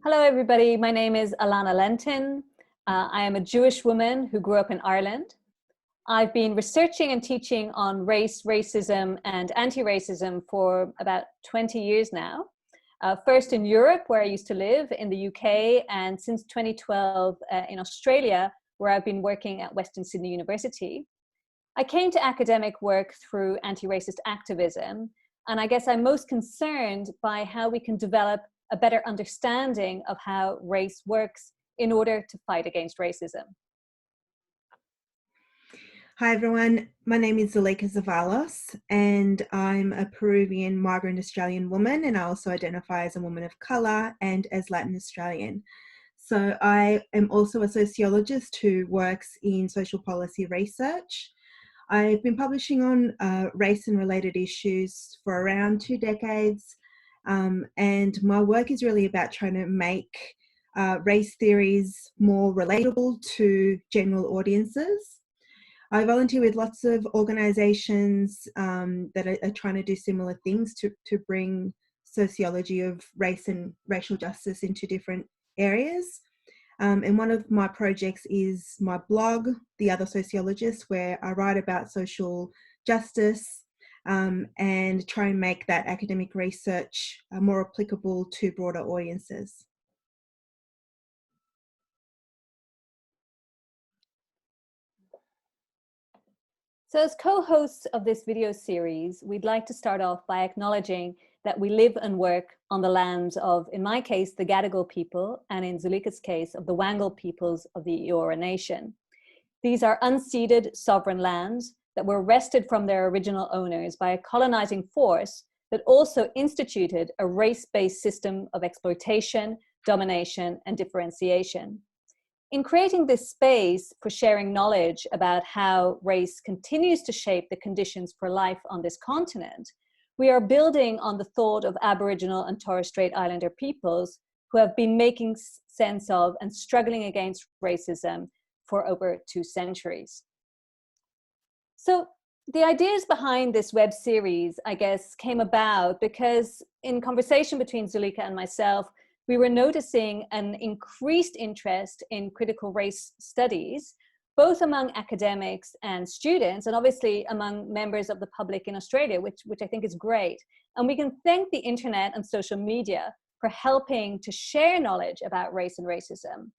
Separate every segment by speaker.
Speaker 1: Hello, everybody. My name is Alana Lentin. I am a Jewish woman who grew up in Ireland. I've been researching and teaching on race, racism, and anti-racism for about 20 years now. First in Europe, where I used to live, in the UK, and since 2012 in Australia, where I've been working at Western Sydney University. I came to academic work through anti-racist activism, and I guess I'm most concerned by how we can develop a better understanding of how race works in order to fight against racism.
Speaker 2: Hi everyone, my name is Zuleika Zavalos and I'm a Peruvian migrant Australian woman, and I also identify as a woman of colour and as Latin Australian. So I am also a sociologist who works in social policy research. I've been publishing on race and related issues for around 2 decades, and my work is really about trying to make race theories more relatable to general audiences. I volunteer with lots of organisations that are trying to do similar things to bring sociology of race and racial justice into different areas. And one of my projects is my blog, The Other Sociologist, where I write about social justice and try and make that academic research more applicable to broader audiences.
Speaker 1: So as co-hosts of this video series, we'd like to start off by acknowledging that we live and work on the lands of, in my case, the Gadigal people, and in Zuleika's case, of the Wangal peoples of the Eora Nation. These are unceded sovereign lands that were wrested from their original owners by a colonizing force that also instituted a race-based system of exploitation, domination, and differentiation. In creating this space for sharing knowledge about how race continues to shape the conditions for life on this continent, we are building on the thought of Aboriginal and Torres Strait Islander peoples who have been making sense of and struggling against racism for over 2 centuries. So the ideas behind this web series, I guess, came about because in conversation between Zuleika and myself, we were noticing an increased interest in critical race studies, both among academics and students, and obviously among members of the public in Australia, which I think is great. And we can thank the internet and social media for helping to share knowledge about race and racism.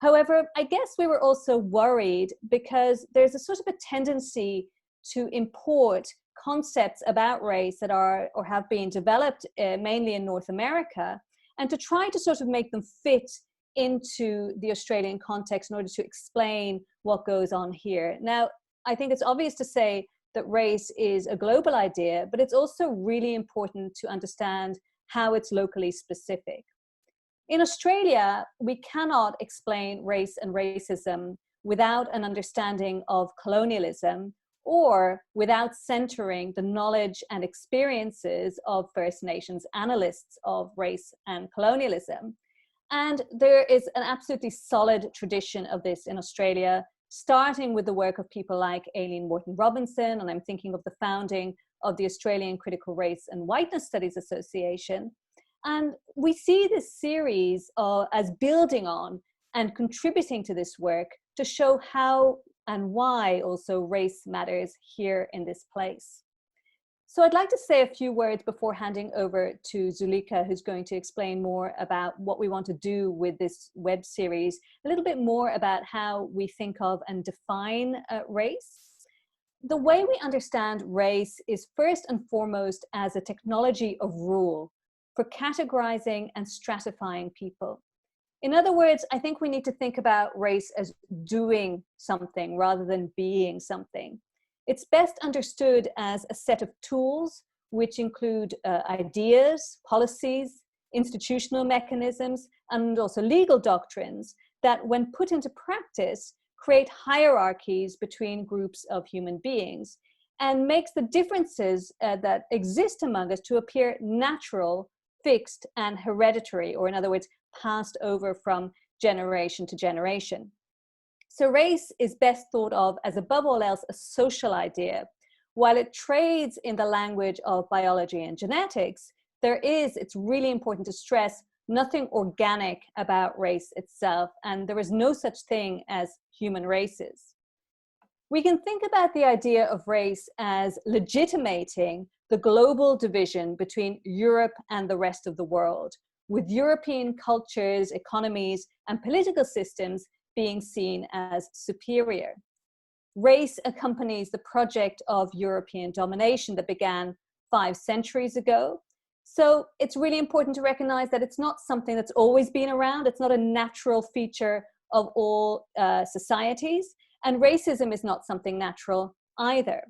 Speaker 1: However, I guess we were also worried because there's a sort of a tendency to import concepts about race that are or have been developed mainly in North America, and to try to sort of make them fit into the Australian context in order to explain what goes on here. Now, I think it's obvious to say that race is a global idea, but it's also really important to understand how it's locally specific. In Australia, we cannot explain race and racism without an understanding of colonialism or without centering the knowledge and experiences of First Nations analysts of race and colonialism. And there is an absolutely solid tradition of this in Australia, starting with the work of people like Aileen Wharton Robinson, and I'm thinking of the founding of the Australian Critical Race and Whiteness Studies Association. And we see this series as building on and contributing to this work to show how and why also race matters here in this place. So I'd like to say a few words before handing over to Zuleika, who's going to explain more about what we want to do with this web series, a little bit more about how we think of and define race. The way we understand race is first and foremost as a technology of rule for categorizing and stratifying people. In other words, I think we need to think about race as doing something rather than being something. It's best understood as a set of tools which include ideas, policies, institutional mechanisms, and also legal doctrines that, when put into practice, create hierarchies between groups of human beings and makes the differences that exist among us to appear natural, fixed, and hereditary, or in other words, passed over from generation to generation. So race is best thought of as, above all else, a social idea. While it trades in the language of biology and genetics, it's really important to stress, nothing organic about race itself, and there is no such thing as human races. We can think about the idea of race as legitimating the global division between Europe and the rest of the world, with European cultures, economies, and political systems being seen as superior. Race accompanies the project of European domination that began 5 centuries ago. So it's really important to recognize that it's not something that's always been around. It's not a natural feature of all societies. And racism is not something natural either.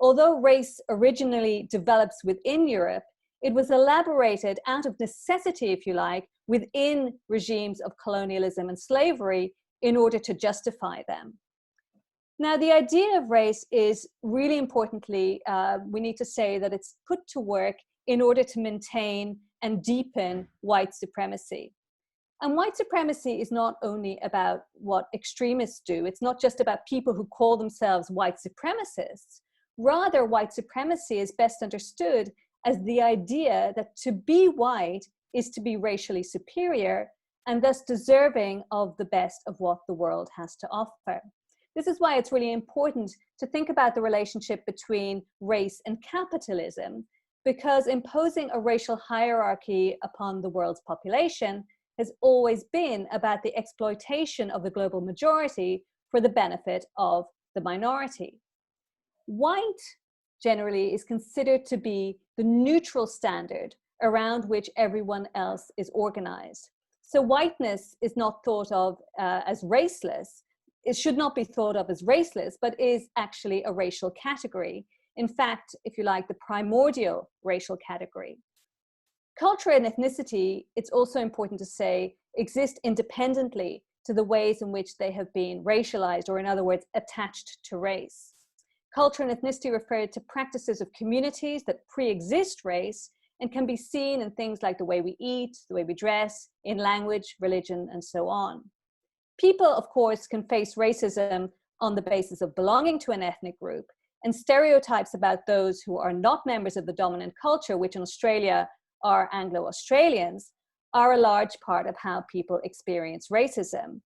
Speaker 1: Although race originally develops within Europe, it was elaborated out of necessity, if you like, within regimes of colonialism and slavery in order to justify them. Now, the idea of race is really importantly, we need to say that it's put to work in order to maintain and deepen white supremacy. And white supremacy is not only about what extremists do. It's not just about people who call themselves white supremacists. Rather, white supremacy is best understood as the idea that to be white is to be racially superior and thus deserving of the best of what the world has to offer. This is why it's really important to think about the relationship between race and capitalism, because imposing a racial hierarchy upon the world's population has always been about the exploitation of the global majority for the benefit of the minority. White generally is considered to be the neutral standard around which everyone else is organized. So whiteness is not thought of as raceless. It should not be thought of as raceless, but is actually a racial category. In fact, if you like, the primordial racial category. Culture and ethnicity, it's also important to say, exist independently to the ways in which they have been racialized, or in other words, attached to race. Culture and ethnicity refer to practices of communities that pre-exist race and can be seen in things like the way we eat, the way we dress, in language, religion, and so on. People, of course, can face racism on the basis of belonging to an ethnic group, and stereotypes about those who are not members of the dominant culture, which in Australia are Anglo-Australians, are a large part of how people experience racism.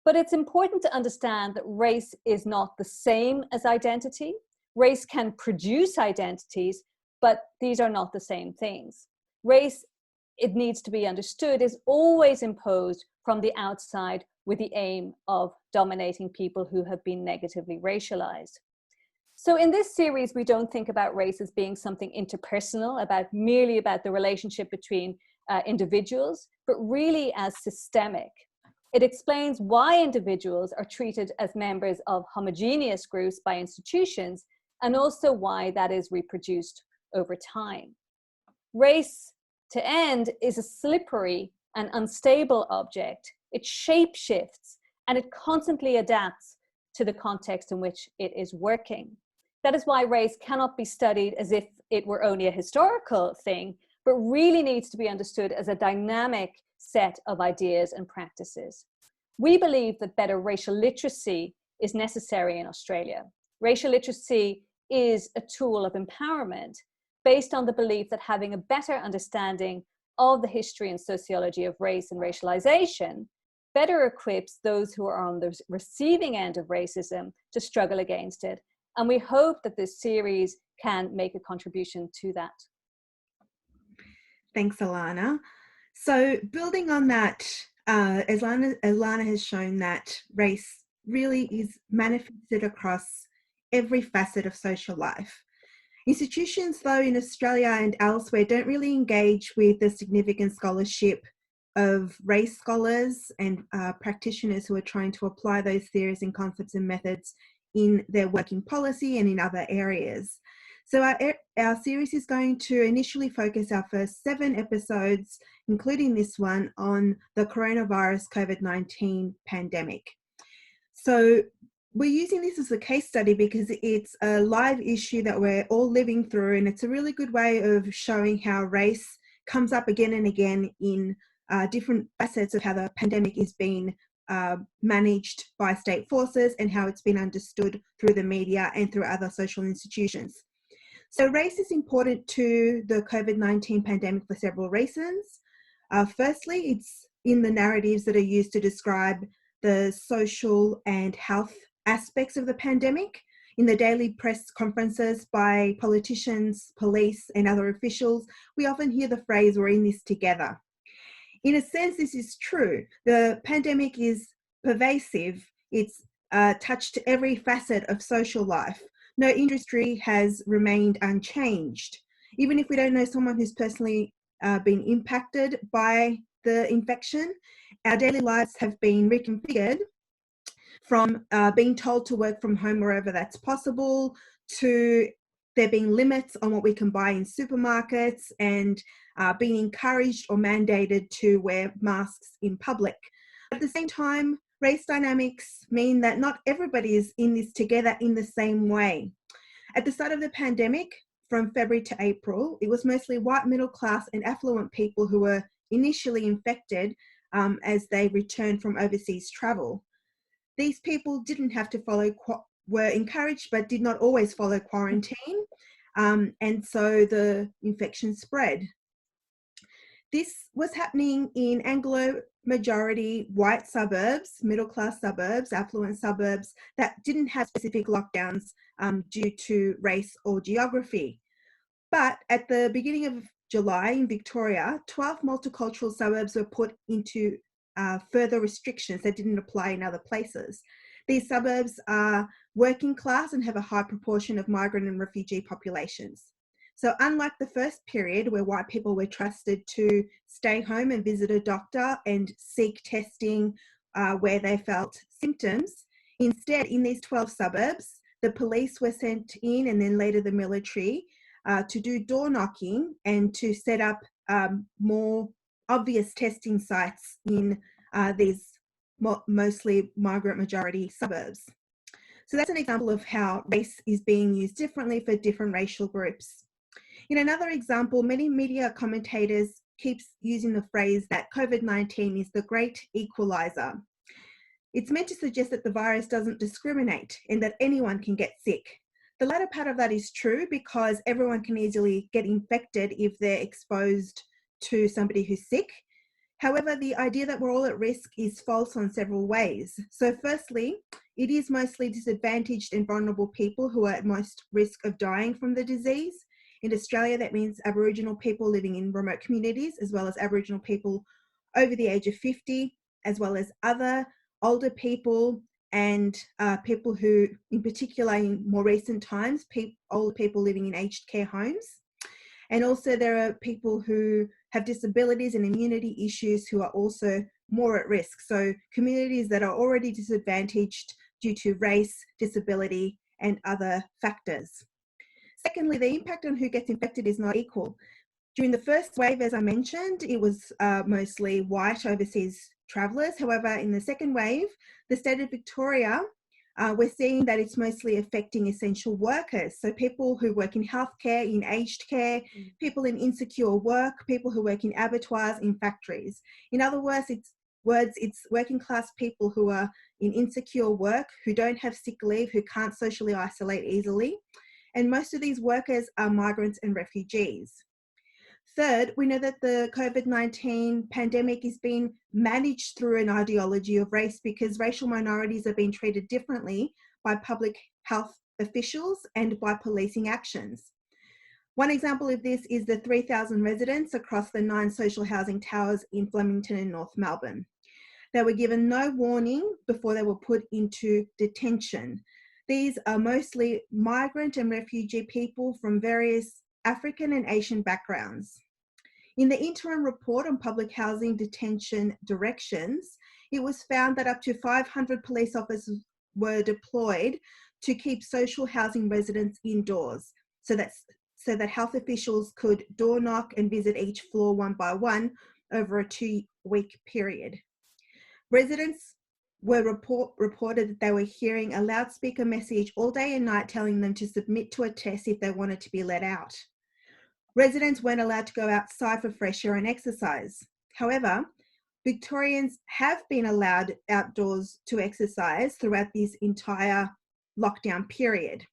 Speaker 1: But it's important to understand that race is not the same as identity. Race can produce identities, but these are not the same things. Race, it needs to be understood, is always imposed from the outside with the aim of dominating people who have been negatively racialized. So in this series, we don't think about race as being something interpersonal, merely about the relationship between individuals, but really as systemic. It explains why individuals are treated as members of homogeneous groups by institutions, and also why that is reproduced over time. Race, to end, is a slippery and unstable object. It shape shifts and it constantly adapts to the context in which it is working. That is why race cannot be studied as if it were only a historical thing, but really needs to be understood as a dynamic set of ideas and practices. We believe that better racial literacy is necessary in Australia. Racial literacy is a tool of empowerment based on the belief that having a better understanding of the history and sociology of race and racialization better equips those who are on the receiving end of racism to struggle against it. And we hope that this series can make a contribution to that.
Speaker 2: Thanks, Alana. So building on that, as Alana has shown that race really is manifested across every facet of social life. Institutions, though, in Australia and elsewhere don't really engage with the significant scholarship of race scholars and practitioners who are trying to apply those theories and concepts and methods in their working policy and in other areas. So our series is going to initially focus our first 7 episodes, including this one, on the coronavirus COVID-19 pandemic. So we're using this as a case study because it's a live issue that we're all living through, and it's a really good way of showing how race comes up again and again in different facets of how the pandemic is being managed by state forces and how it's been understood through the media and through other social institutions. So race is important to the COVID-19 pandemic for several reasons. Firstly, it's in the narratives that are used to describe the social and health aspects of the pandemic. In the daily press conferences by politicians, police, and other officials, we often hear the phrase, "we're in this together." In a sense, this is true. The pandemic is pervasive. It's touched every facet of social life. No industry has remained unchanged. Even if we don't know someone who's personally been impacted by the infection, our daily lives have been reconfigured from being told to work from home wherever that's possible, to there being limits on what we can buy in supermarkets, and being encouraged or mandated to wear masks in public. At the same time, race dynamics mean that not everybody is in this together in the same way. At the start of the pandemic, from February to April, it was mostly white, middle class and affluent people who were initially infected as they returned from overseas travel. These people didn't have to were encouraged but did not always follow quarantine, and so the infection spread. This was happening in Anglo-majority white suburbs, middle-class suburbs, affluent suburbs that didn't have specific lockdowns due to race or geography. But at the beginning of July in Victoria, 12 multicultural suburbs were put into further restrictions that didn't apply in other places. These suburbs are working class and have a high proportion of migrant and refugee populations. So unlike the first period where white people were trusted to stay home and visit a doctor and seek testing where they felt symptoms, instead in these 12 suburbs, the police were sent in, and then later the military, to do door knocking and to set up more obvious testing sites in these mostly migrant majority suburbs. So that's an example of how race is being used differently for different racial groups. In another example, many media commentators keep using the phrase that COVID-19 is the great equalizer. It's meant to suggest that the virus doesn't discriminate and that anyone can get sick. The latter part of that is true because everyone can easily get infected if they're exposed to somebody who's sick. However, the idea that we're all at risk is false on several ways. So firstly, it is mostly disadvantaged and vulnerable people who are at most risk of dying from the disease. In Australia, that means Aboriginal people living in remote communities, as well as Aboriginal people over the age of 50, as well as other older people and people who, in particular in more recent times, older people living in aged care homes. And also there are people who have disabilities and immunity issues who are also more at risk. So communities that are already disadvantaged due to race, disability, and other factors. Secondly, the impact on who gets infected is not equal. During the first wave, as I mentioned, it was mostly white overseas travellers. However, in the second wave, the state of Victoria, we're seeing that it's mostly affecting essential workers. So people who work in healthcare, in aged care, people in insecure work, people who work in abattoirs, in factories. In other words, it's working class people who are in insecure work, who don't have sick leave, who can't socially isolate easily. And most of these workers are migrants and refugees. Third, we know that the COVID-19 pandemic is being managed through an ideology of race because racial minorities are being treated differently by public health officials and by policing actions. One example of this is the 3,000 residents across the 9 social housing towers in Flemington and North Melbourne. They were given no warning before they were put into detention. These are mostly migrant and refugee people from various African and Asian backgrounds. In the interim report on public housing detention directions, it was found that up to 500 police officers were deployed to keep social housing residents indoors so that health officials could door knock and visit each floor one by one over a 2-week period. Residents were reported that they were hearing a loudspeaker message all day and night telling them to submit to a test if they wanted to be let out. Residents weren't allowed to go outside for fresh air and exercise. However, Victorians have been allowed outdoors to exercise throughout this entire lockdown period.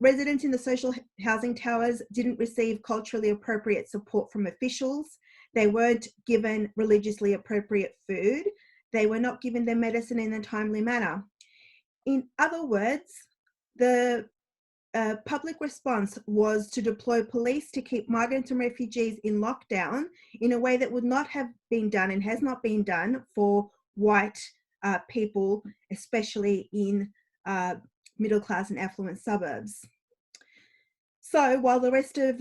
Speaker 2: Residents in the social housing towers didn't receive culturally appropriate support from officials. they weren't given religiously appropriate food, they were not given their medicine in a timely manner. In other words, the public response was to deploy police to keep migrants and refugees in lockdown in a way that would not have been done and has not been done for white people, especially in middle class and affluent suburbs. So while the rest of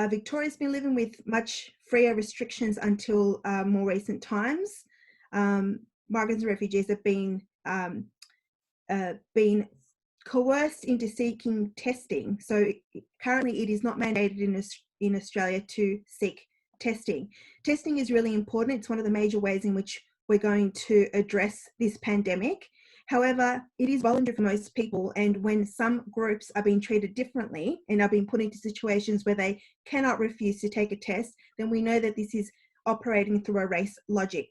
Speaker 2: Victoria's been living with much freer restrictions until more recent times, migrants and refugees have been coerced into seeking testing. So currently it is not mandated in Australia to seek testing. Testing is really important. It's one of the major ways in which we're going to address this pandemic. However, it is voluntary for most people, and when some groups are being treated differently and are being put into situations where they cannot refuse to take a test, then we know that this is operating through a race logic.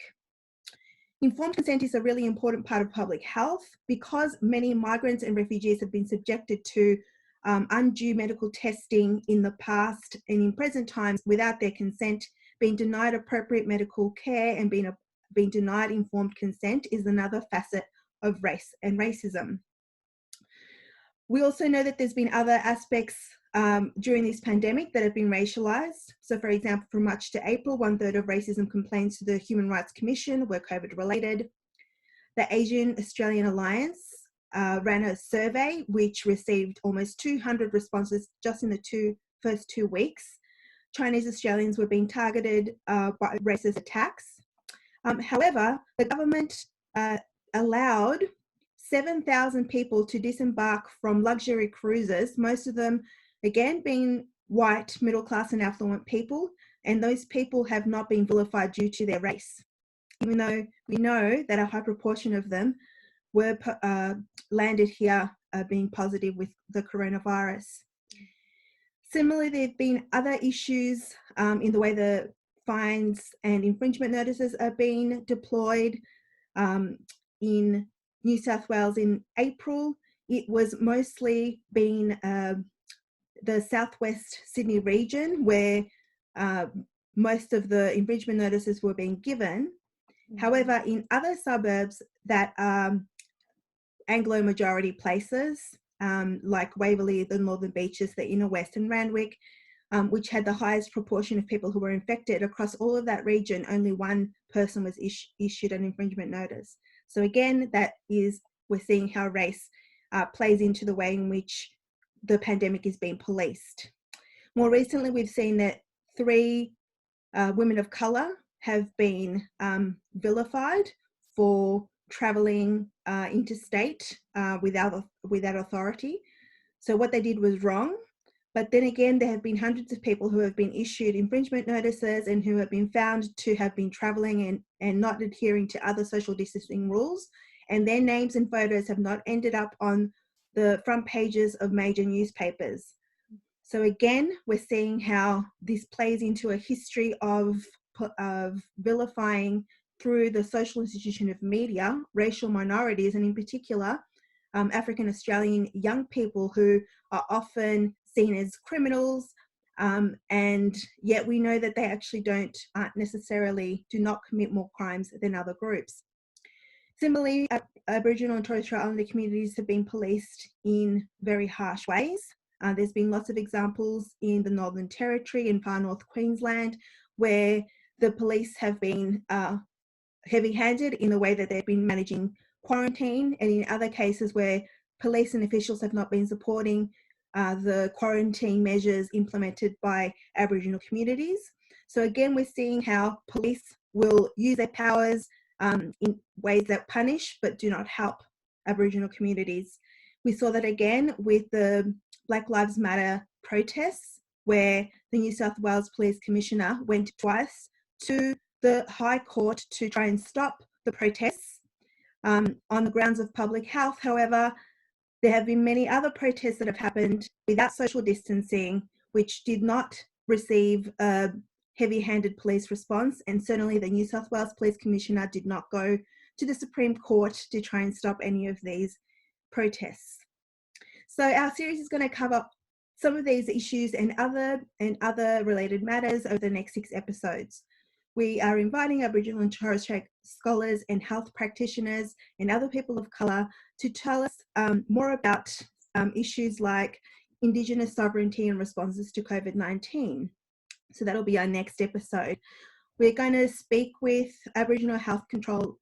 Speaker 2: Informed consent is a really important part of public health because many migrants and refugees have been subjected to undue medical testing in the past and in present times without their consent. Being denied appropriate medical care and being denied informed consent is another facet of race and racism. We also know that there's been other aspects during this pandemic that have been racialized. So for example, from March to April, 1/3 of racism complaints to the Human Rights Commission were COVID related. The Asian Australian Alliance ran a survey which received almost 200 responses just in the first 2 weeks. Chinese Australians were being targeted by racist attacks. However, the government allowed 7,000 people to disembark from luxury cruises, most of them, again, being white, middle class and affluent people, and those people have not been vilified due to their race, even though we know that a high proportion of them were landed here being positive with the coronavirus. Similarly, there have been other issues in the way the fines and infringement notices are being deployed. In New South Wales in April, it was mostly been the southwest Sydney region where most of the infringement notices were being given. However, in other suburbs that are Anglo majority places, like Waverley, the Northern Beaches, the Inner West and Randwick, which had the highest proportion of people who were infected, across all of that region, only one person was issued an infringement notice. So again, we're seeing how race plays into the way in which the pandemic is being policed. More recently, we've seen that 3 women of colour have been vilified for travelling interstate without authority. So what they did was wrong. But then again, there have been hundreds of people who have been issued infringement notices and who have been found to have been travelling and not adhering to other social distancing rules. And their names and photos have not ended up on the front pages of major newspapers. So again, we're seeing how this plays into a history of vilifying through the social institution of media, racial minorities, and in particular, African Australian young people who are often seen as criminals, and yet we know that they actually do not commit more crimes than other groups. Similarly, Aboriginal and Torres Strait Islander communities have been policed in very harsh ways. There's been lots of examples in the Northern Territory and far north Queensland where the police have been heavy-handed in the way that they've been managing quarantine, and in other cases where police and officials have not been supporting the quarantine measures implemented by Aboriginal communities. So again, we're seeing how police will use their powers in ways that punish but do not help Aboriginal communities. We saw that again with the Black Lives Matter protests, where the New South Wales Police Commissioner went twice to the High Court to try and stop the protests on the grounds of public health. However, there have been many other protests that have happened without social distancing, which did not receive a heavy-handed police response, and certainly the New South Wales Police Commissioner did not go to the Supreme Court to try and stop any of these protests. So our series is going to cover some of these issues and other related matters over the next 6 episodes. We are inviting Aboriginal and Torres Strait scholars and health practitioners and other people of colour to tell us more about issues like Indigenous sovereignty and responses to COVID-19. So that'll be our next episode. We're going to speak with Aboriginal controlled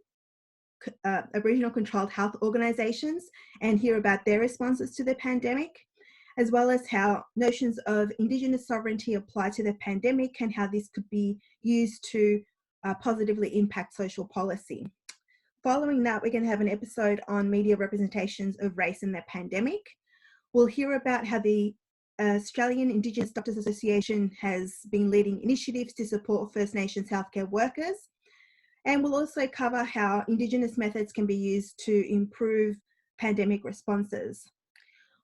Speaker 2: health organisations and hear about their responses to the pandemic, as well as how notions of Indigenous sovereignty apply to the pandemic and how this could be used to positively impact social policy. Following that, we're going to have an episode on media representations of race in the pandemic. We'll hear about how the Australian Indigenous Doctors Association has been leading initiatives to support First Nations healthcare workers. And we'll also cover how Indigenous methods can be used to improve pandemic responses.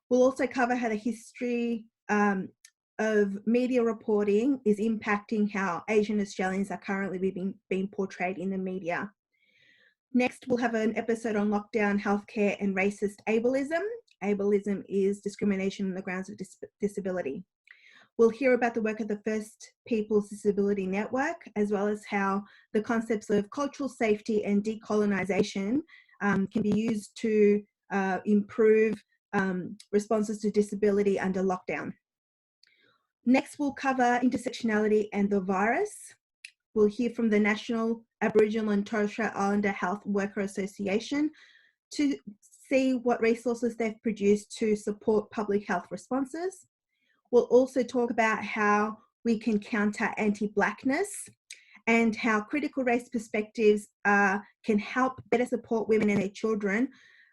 Speaker 2: We'll also cover how the history of media reporting is impacting how Asian Australians are currently being portrayed in the media. Next, we'll have an episode on lockdown, healthcare and racist ableism. Ableism is discrimination on the grounds of disability. We'll hear about the work of the First Peoples Disability Network, as well as how the concepts of cultural safety and decolonisation can be used to improve responses to disability under lockdown. Next, we'll cover intersectionality and the virus. We'll hear from the National Aboriginal and Torres Strait Islander Health Worker Association to see what resources they've produced to support public health responses. We'll also talk about how we can counter anti-Blackness and how critical race perspectives can help better support women and their children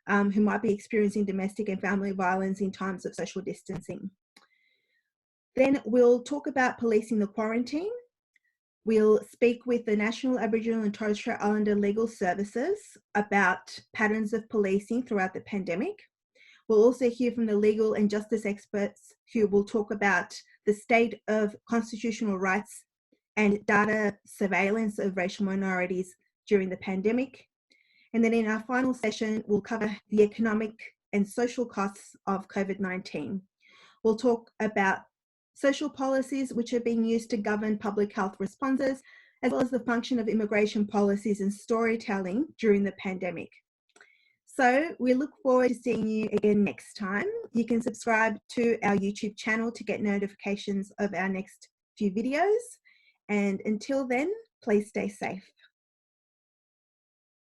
Speaker 2: who might be experiencing domestic and family violence in times of social distancing. Then we'll talk about policing the quarantine. We'll speak with the National Aboriginal and Torres Strait Islander Legal Services about patterns of policing throughout the pandemic. We'll also hear from the legal and justice experts who will talk about the state of constitutional rights and data surveillance of racial minorities during the pandemic. And then in our final session, we'll cover the economic and social costs of COVID-19. We'll talk about social policies which are being used to govern public health responses, as well as the function of immigration policies and storytelling during the pandemic. So we look forward to seeing you again next time. You can subscribe to our YouTube channel to get notifications of our next few videos. And until then, please stay safe.